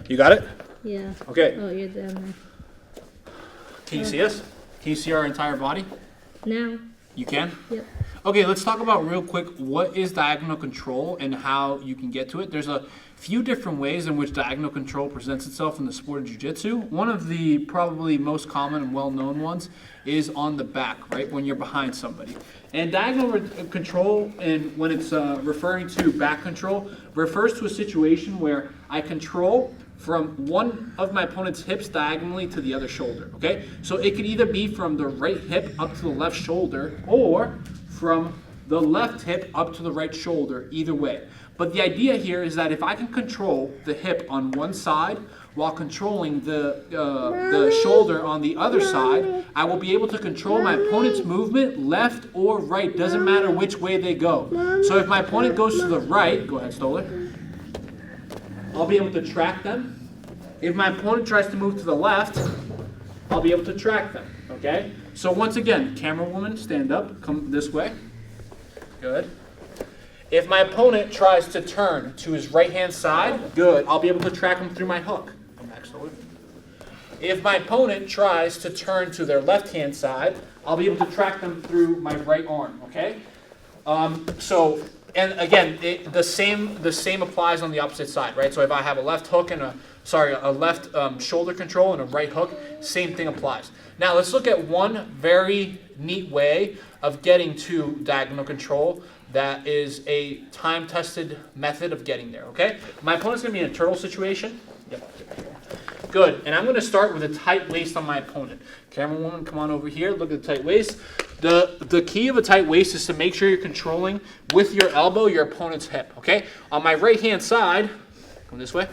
You got it? Yeah. Okay. Oh, you're down there. Can you see us? Can you see our entire body? Now. You can? Yep. Okay, let's talk about real quick what is diagonal control and how you can get to it. There's a few different ways in which diagonal control presents itself in the sport of jiu-jitsu. One of the probably most common and well-known ones is on the back, right, when you're behind somebody. And diagonal control, and when it's referring to back control, refers to a situation where I control from one of my opponent's hips diagonally to the other shoulder, okay? So it could either be from the right hip up to the left shoulder or from the left hip up to the right shoulder, either way. But the idea here is that if I can control the hip on one side while controlling the shoulder on the other side, I will be able to control my opponent's movement left or right, doesn't matter which way they go. So if my opponent goes to the right, go ahead, Stoller, I'll be able to track them. If my opponent tries to move to the left, I'll be able to track them, okay? So once again, camera woman, stand up, come this way. Good. If my opponent tries to turn to his right-hand side, good, I'll be able to track him through my hook. Come back, Stoller. If my opponent tries to turn to their left-hand side, I'll be able to track them through my right arm, okay? And again, the same applies on the opposite side, right? So if I have a left hook and a left shoulder control and a right hook, same thing applies. Now let's look at one very neat way of getting to diagonal control that is a time-tested method of getting there, okay? My opponent's going to be in a turtle situation. Yep. Good, and I'm going to start with a tight waist on my opponent. Camera woman, come on over here, look at the tight waist. The key of a tight waist is to make sure you're controlling with your elbow your opponent's hip, okay? On my right-hand side, come this way.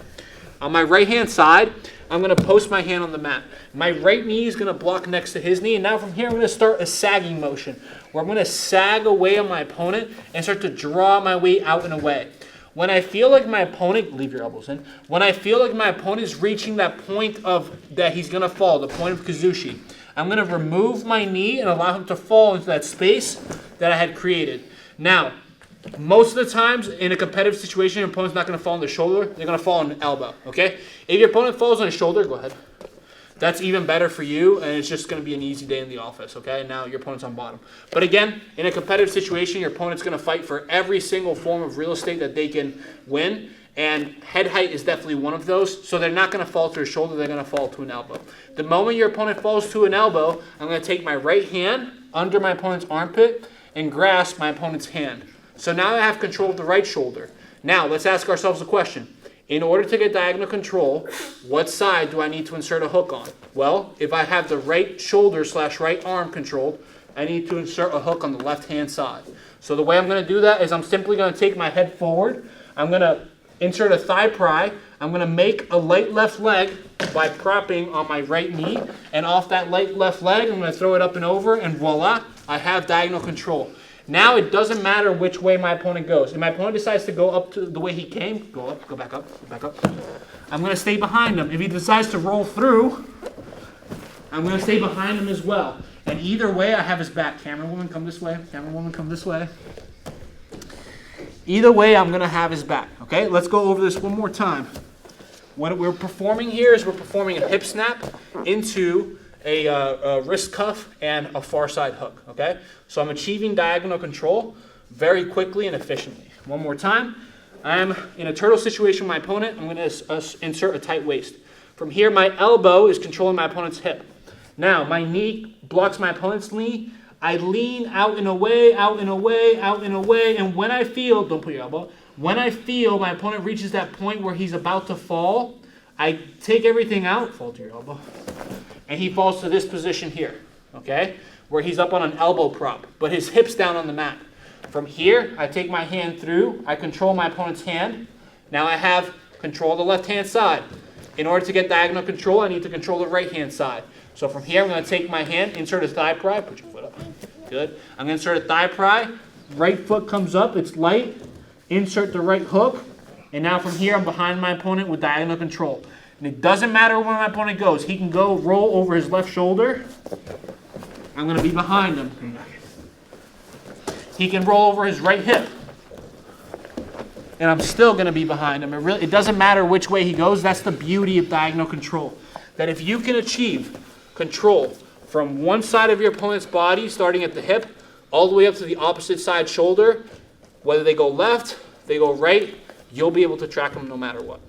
On my right-hand side, I'm going to post my hand on the mat. My right knee is going to block next to his knee, and now from here I'm going to start a sagging motion, where I'm going to sag away on my opponent and start to draw my weight out and away. When I feel like my opponent, leave your elbows in, when I feel like my opponent is reaching that point that he's going to fall, the point of Kazushi, I'm going to remove my knee and allow him to fall into that space that I had created. Now, most of the times in a competitive situation, your opponent's not going to fall on the shoulder, they're going to fall on the elbow, okay? If your opponent falls on the shoulder, go ahead. That's even better for you, and it's just going to be an easy day in the office, okay? Now your opponent's on bottom. But again, in a competitive situation, your opponent's going to fight for every single form of real estate that they can win, and head height is definitely one of those, so they're not going to fall to a shoulder, they're going to fall to an elbow. The moment your opponent falls to an elbow, I'm going to take my right hand under my opponent's armpit and grasp my opponent's hand. So now I have control of the right shoulder. Now, let's ask ourselves a question. In order to get diagonal control, what side do I need to insert a hook on? Well, if I have the right shoulder / right arm controlled, I need to insert a hook on the left-hand side. So the way I'm going to do that is I'm simply going to take my head forward. I'm going to insert a thigh pry. I'm going to make a light left leg by propping on my right knee. And off that light left leg, I'm going to throw it up and over, and voila, I have diagonal control. Now it doesn't matter which way my opponent goes. If my opponent decides to go up to the way he came, go up, go back up, go back up. I'm going to stay behind him. If he decides to roll through, I'm going to stay behind him as well. And either way, I have his back. Camera woman, come this way. Camera woman, come this way. Either way, I'm going to have his back. Okay, let's go over this one more time. What we're performing here is we're performing a hip snap into a wrist cuff and a far side hook, okay? So I'm achieving diagonal control very quickly and efficiently. One more time. I'm in a turtle situation with my opponent. I'm going to insert a tight waist. From here, my elbow is controlling my opponent's hip. Now, my knee blocks my opponent's knee. I lean out and away, out and away, out and away, and when I feel, don't put your elbow, when I feel my opponent reaches that point where he's about to fall, I take everything out, fall to your elbow, and he falls to this position here, okay, where he's up on an elbow prop, but his hip's down on the mat. From here, I take my hand through, I control my opponent's hand. Now I have control of the left-hand side. In order to get diagonal control, I need to control the right-hand side. So from here, I'm going to take my hand, insert a thigh pry, put your foot up, good. I'm going to insert a thigh pry, right foot comes up, it's light, insert the right hook, and now from here, I'm behind my opponent with diagonal control. And it doesn't matter where my opponent goes. He can go roll over his left shoulder. I'm going to be behind him. He can roll over his right hip. and I'm still going to be behind him. It doesn't matter which way he goes. That's the beauty of diagonal control. That if you can achieve control from one side of your opponent's body, starting at the hip, all the way up to the opposite side shoulder, whether they go left, they go right, you'll be able to track them no matter what.